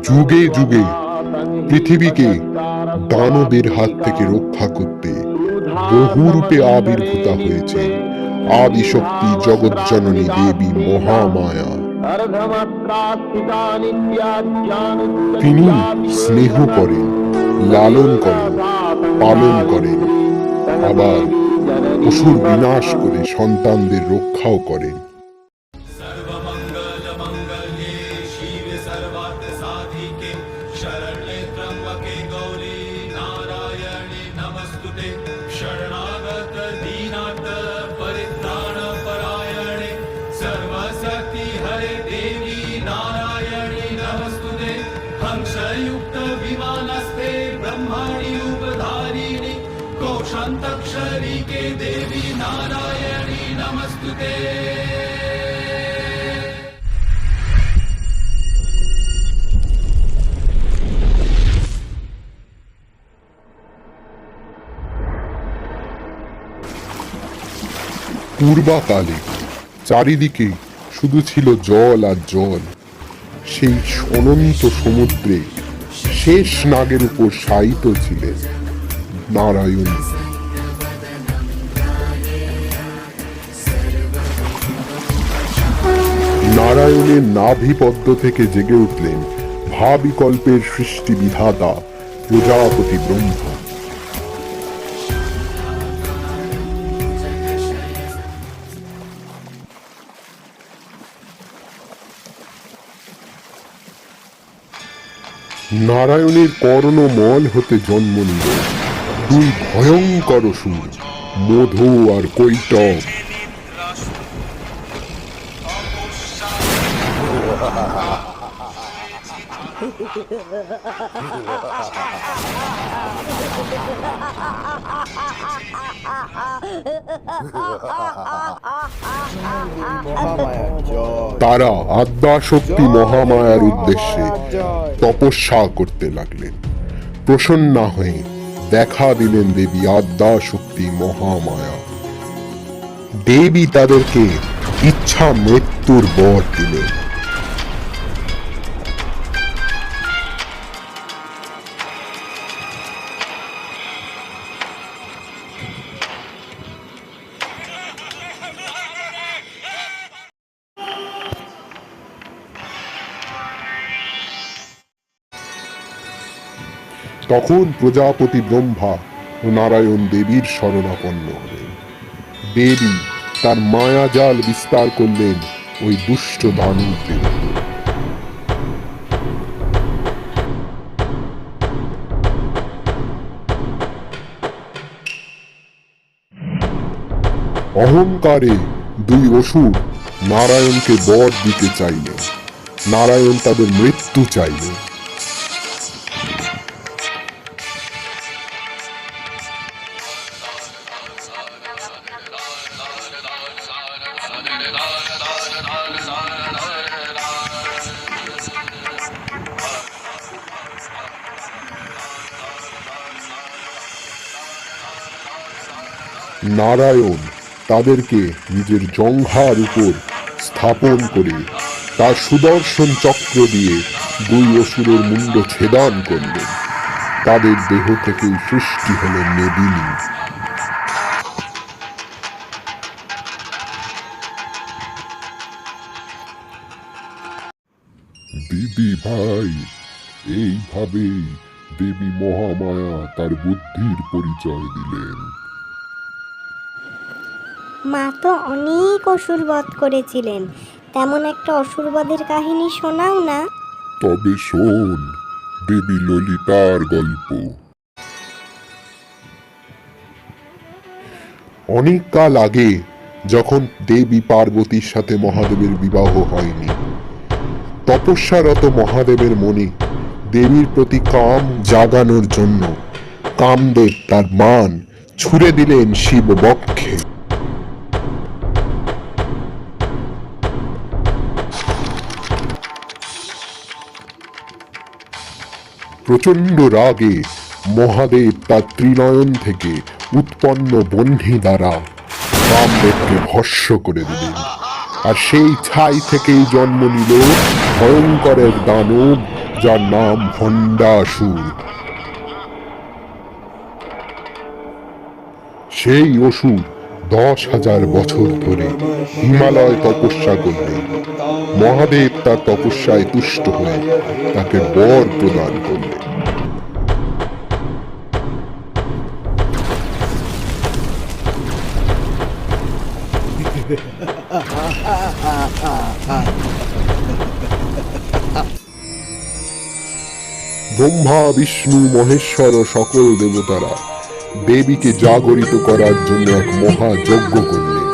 যুগে যুগে পৃথিবীকে দানবের হাত থেকে রক্ষা করতে বহুরূপে আবির্ভূতা হয়েছে আদিশক্তি জগজ্জননী দেবী মহামায়া। তিনি স্নেহ করেন, লালন করেন, পালন করেন, আবার অসুর বিনাশ করে সন্তানদের রক্ষাও করেন। शांताक्षरी के देवी नारायणी नमस्तुते। পূর্বাকালে চারিদিকে শুধু ছিল জল আর জল। সেই অনন্ত সমুদ্রে শেষ নাগের উপর শায়িত ছিলেন নারায়ণ। নারায়ণের নাভিপদ্ম থেকে জেগে উঠলেন ভাবিকল্পের সৃষ্টি বিধাতা প্রজাপতি ব্রহ্মা। নারায়ণের কর্ণমল হতে জন্ম নিল দুই ভয়ঙ্কর অসুর, মধু আর কৈটব। তারা আদ্যাশক্তি মহামায়ার উদ্দেশ্যে তপস্যা করতে লাগলেন। প্রসন্না হয়ে দেখা দিলেন দেবী আদ্যাশক্তি মহামায়া। দেবী তাদেরকে ইচ্ছা মৃত্যুর বর দিলেন। তখন প্রজাপতি ব্রহ্মা ও নারায়ণ দেবীর শরণাপন্ন হলেন। দেবী তার মায়াজাল বিস্তার করলেন ওই দুষ্ট দানবদের উপর। অহংকারে দুই অসুর নারায়ণকে বর দিতে চাইলেন। নারায়ণ তাদের মৃত্যু চাইলেন। নারায়ণ তাদেরকে নিজের জঙ্ঘার উপর স্থাপন করে তার সুদর্শন চক্র দিয়ে দুই অসুরের মুন্ড ছেদন করলেন। তাদের দেহ থেকেই সৃষ্টি হলেন মেদিনী। দিদি ভাই, এইভাবেই দেবী মহামায়া তার বুদ্ধির পরিচয় দিলেন। মা তো অনেক অসুর বধ করেছিলেন, তেমন একটা অসুরবধের কাহিনী শোনাও না। তবে শোন দেবী ললিতার গল্প। অনেক কাল আগে, যখন দেবী পার্বতীর সাথে মহাদেবের বিবাহ হয়নি, তপস্যারত মহাদেবের মনে দেবীর প্রতি কাম জাগানোর জন্য কামদেব তার বাণ ছুড়ে দিলেন শিব বক্ষে। প্রচন্ড রাগে মহাদেব তার ত্রিনয়ন থেকে উৎপন্ন বহ্নি দ্বারা কামদেবকে ভস্ম করে দিলেন। আর সেই ছাই থেকেই জন্ম নিল ভয়ঙ্কর এক দানব, যার নাম ভণ্ডাসুর। সেই অসুর 10,000 বছর ধরে হিমালয় তপস্যা করলেন। মহাদেব তার তপস্যায় তুষ্ট হয়ে তাকে বর প্রদান করলেন। ব্রহ্মা, বিষ্ণু, মহেশ্বর ও সকল দেবতারা দেবীকে জাগরিত করার জন্য এক মহাযজ্ঞ করলেন।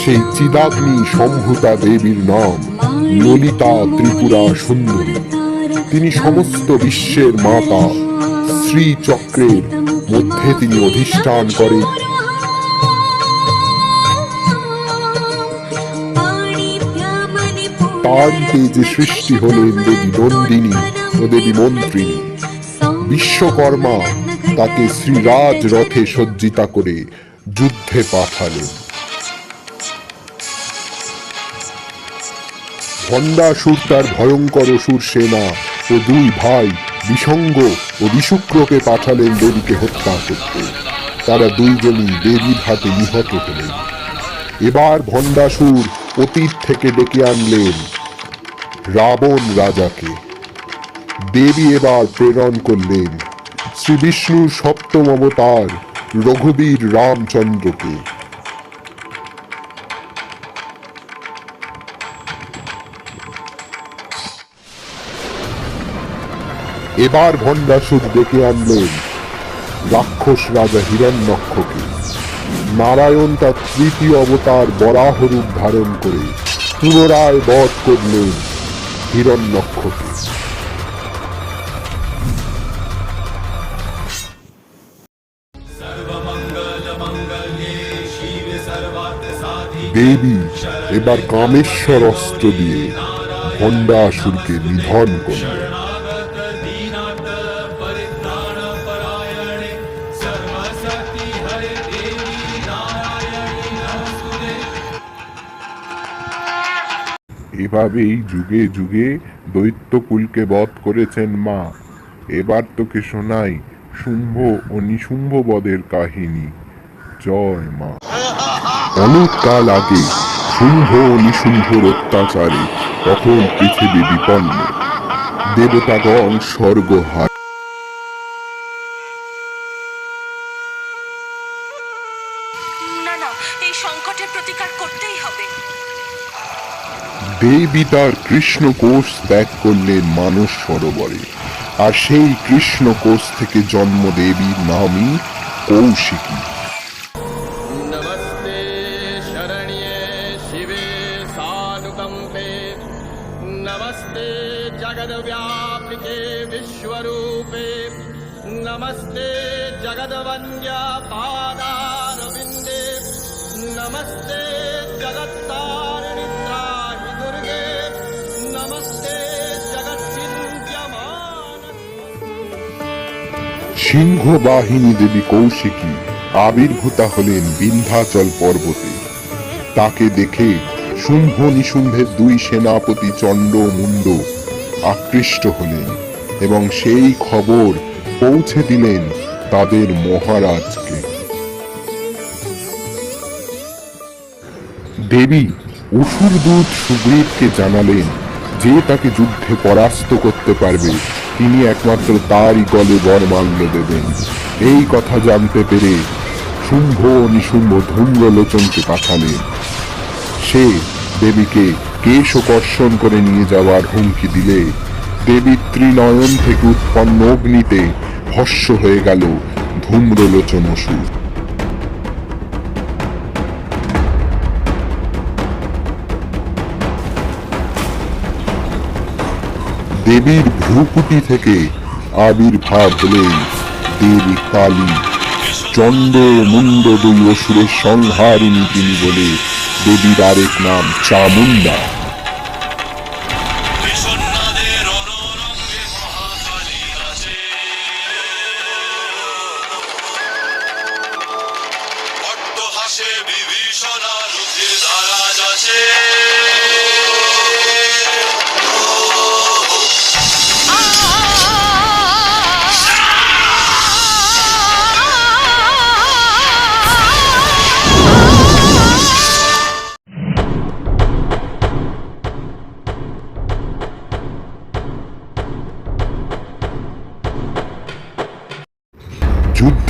সেই চিদাগ্নি সম্ভূতা দেবীর নাম ললিতা ত্রিপুরা সুন্দরী। তিনি সমস্ত বিশ্বের মাতা। শ্রীচক্রের মধ্যে তিনি অধিষ্ঠান করেন। তারই তেজে সৃষ্টি হলেন দেবী নন্দিনী ও দেবী মন্ত্রিনী। বিশ্বকর্মা তাকে শ্রীরাজ রথে সজ্জিতা করে যুদ্ধে পাঠালেন। ভণ্ডাসুর তার ভয়ঙ্কর অসুর সেনা ও 2 ভাই বিসঙ্গ ও বিশুক্রকে পাঠালেন দেবীকে হত্যা করতে। তারা 2 জনই দেবীর হাতে নিহত হলেন। এবার ভণ্ডাসুর অতীত থেকে ডেকে আনলেন রাবণ রাজাকে। দেবী এবার প্রেরণ করলেন শ্রী বিষ্ণুর 7ম অবতার রঘুবীর রামচন্দ্রকে। এবার ভণ্ডাসুর ডেকে আনলেন রাক্ষস রাজা হিরণ্যক্ষকে। নারায়ণ তার 3য় অবতার বরাহ রূপ ধারণ করে পুনরায় বধ করলেন হিরণ্যক্ষকে। দেবী এবার কামেশ্বর অস্ত্র দিয়ে ভণ্ডাসুরকে নিধন করলেন। এভাবেই যুগে যুগে দৈত্যকুলকে বধ করেছেন মা। এবার তোকে শোনাই শুম্ভ ও নিশুম্ভ বধের কাহিনী। জয় মা। অনেক কাল আগে শুম্ভ ও নিশুম্ভর অত্যাচারে তখন পৃথিবী বিপন্ন। দেবতাগণ স্বর্গ হার। না না, এই সংকটের প্রতিকার করতেই হবে। দেবী তার কৃষ্ণ কোষ ত্যাগ করলেন মানস সরোবরে। আর সেই কৃষ্ণ কোষ থেকে জন্ম দেবীর নামই কৌশিকী। नमस्ते शरण्ये शिवे सानुकंपे नमस्ते जगद्व्यापिके विश्वरूपे नमस्ते जगद्वन्द्या पादारविन्दे नमस्ते जगत्तारिणि त्राहि दुर्गे नमस्ते जगच्चिन्त्यमान। সিংহ বাহিনী দেবী কৌশিকী আবির্ভূতা হলেন বিন্ধ্যাচল পর্বতে। তাকে দেখে শুম্ভ নিশুম্ভের 2 সেনাপতি চণ্ড ও মুণ্ড আকৃষ্ট হলেন এবং সেই খবর পৌঁছে দিলেন তাদের মহারাজকে। দেবী অসুর দূত সুগ্রীবকে জানালেন যে তাকে যুদ্ধে পরাস্ত করতে পারবে তিনি একমাত্র তারই গলে বরমাল্য দেবেন। এই কথা জানতে পেরে শুম্ভ ও নিশুম্ভ ধূম্রলোচনকে পাঠালেন। সে দেবীকে কেশকর্ষণ করে নিয়ে যাওয়ার হুমকি দিলে দেবীর ত্রিনয়ন থেকে উৎপন্ন অগ্নিতে ভস্ম হয়ে গেল ধূম্রলোচন অসুর। দেবীর ভ্রুকুটি থেকে আবির্ভাব হলেন দেবী কালী। চণ্ড মুণ্ড 2 অসুরের সংহারিণী তিনি বলে দেবীর আরেক নাম চামুণ্ডা। বিভীষণা রুদ্রে ধারা যাচ্ছে।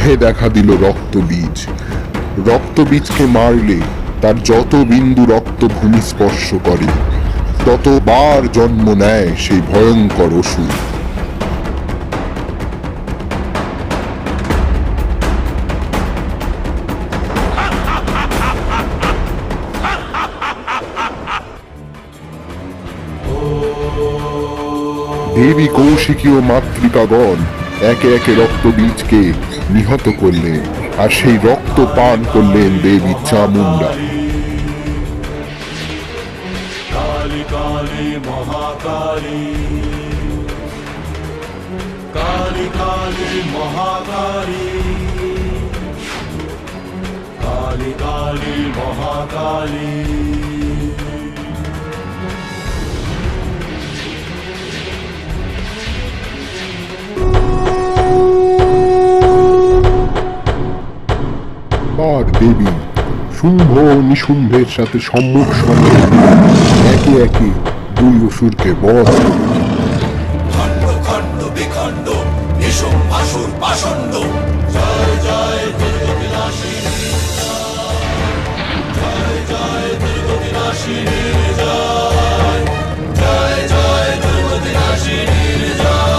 দেহে দেখা দিল রক্তবীজ। রক্তবীজকে মারলে তার যত বিন্দু রক্ত ভূমি স্পর্শ করে ততবার জন্ম নেয় সেই ভয়ঙ্কর অসুর। দেবী কৌশিকী ও মাতৃকাগণ একে একে রক্তবীজকে নিহত করলেন, আর সেই রক্ত পান করলেন দেবী চামুন্ডা। काली काली महाकाली काली काली महाकाली काली काली महाकाली আর দেবী শুম্ভ ও নিশুম্ভের সাথে সম্মুখ সামনে একে একে দুই অসুরকে বধ করলেন। খণ্ড খণ্ড বিখণ্ড নিশুম আসুর পাষণ্ড জয় জয় দুর্গতিনাশিনী জয় জয় দুর্গতিনাশিনী জয় জয় জয় দুর্গতিনাশিনী জয়।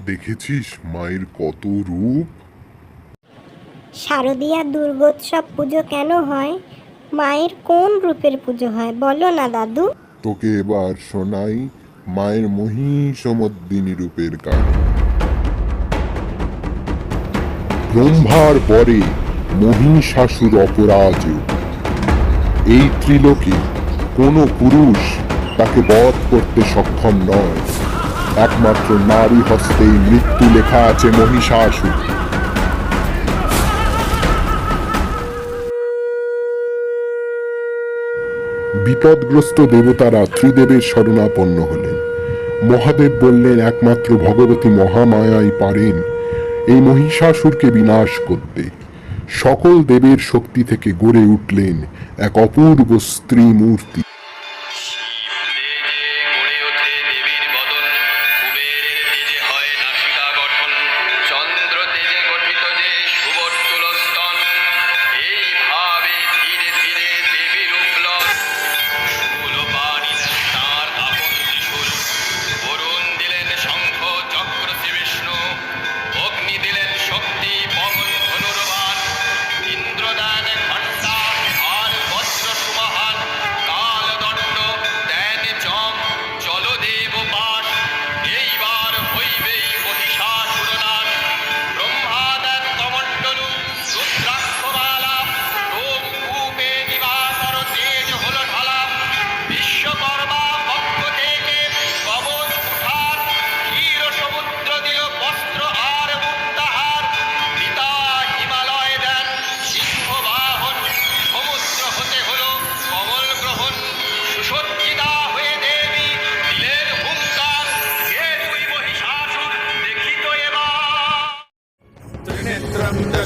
দেখেছিস মায়ের কত রূপ? শারদীয়া দুর্গোৎসব পুজো কেন হয়? মায়ের কোন রূপের পুজো হয় বলো না দাদু? তোকে এবার শোনাই মায়ের মহিষমর্দিনী রূপের কাহিনী। ব্রহ্মার পরে মহিষাসুর অপরাজেয়। এই ত্রিলোকে কোনো পুরুষ তাকে বধ করতে সক্ষম নয়। একমাত্র নারী হস্তেই মৃত্যু লেখা আছে মহিষাসুর। বিপদগ্রস্ত দেবতারা ত্রিদেবের শরণাপন্ন হলেন। মহাদেব বললেন একমাত্র ভগবতী মহামায়াই পারেন এই মহিষাসুরকে বিনাশ করতে। সকল দেবের শক্তি থেকে গড়ে উঠলেন এক অপূর্ব স্ত্রী মূর্তি।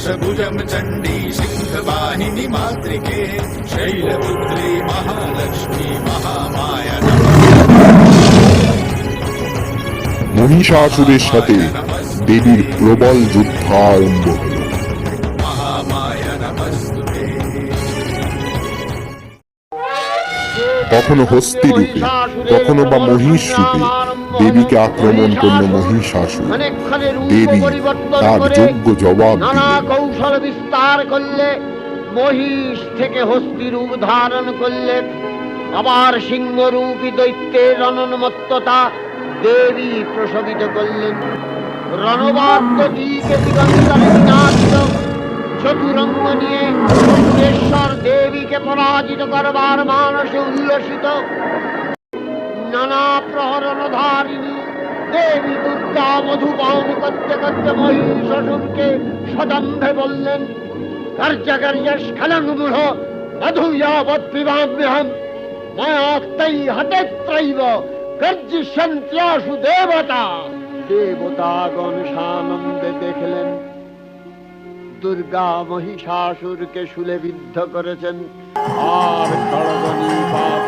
दशभुजं चण्डी सिंहवाहिनी मातृके शैलपुत्री महालक्ष्मी महामाया মহিষাসুরের সাথে দেবীর প্রবল যুদ্ধ আরম্ভ হল। महामाया नमस्तुते। কখনো হস্তি রূপে কখনো বা মহিষ রূপে দেবীকে আক্রমণ করল মহিষাসুর। দেবী তার যোগ্য জবাব নানা দিলেন। কৌশল বিস্তার করলে মহিষ থেকে হস্তি রূপ ধারণ করলে। আবার সিংহরূপী দৈত্যের রণোন্মত্ততা দেবী প্রসবিত করলেন। রণবাদ্যটিকে দিগন্তরে বিনাশিত চতুরঙ্গ নিয়ে সুরেশ্বর দেবীকে পরাজিত করবার মানসে উল্লসিত। নানা প্রহরণধারিণী দেবী দুর্গা মধুপান করতে করতে মহিষাসুরকে সদম্ভে বললেন, কার্য কার্য স্খলন মূঢ় মধু যাবৎ পিবাম্যহম। মায়াক্তৈ হতেত্রৈব গর্জিষ্যন্ত্যাশু দেবতা। দেবতাগণ সানন্দে দেখলেন দুর্গা মহিষাসুরকে শূলে বিদ্ধ করেছেন, আর খড়গ নিপাত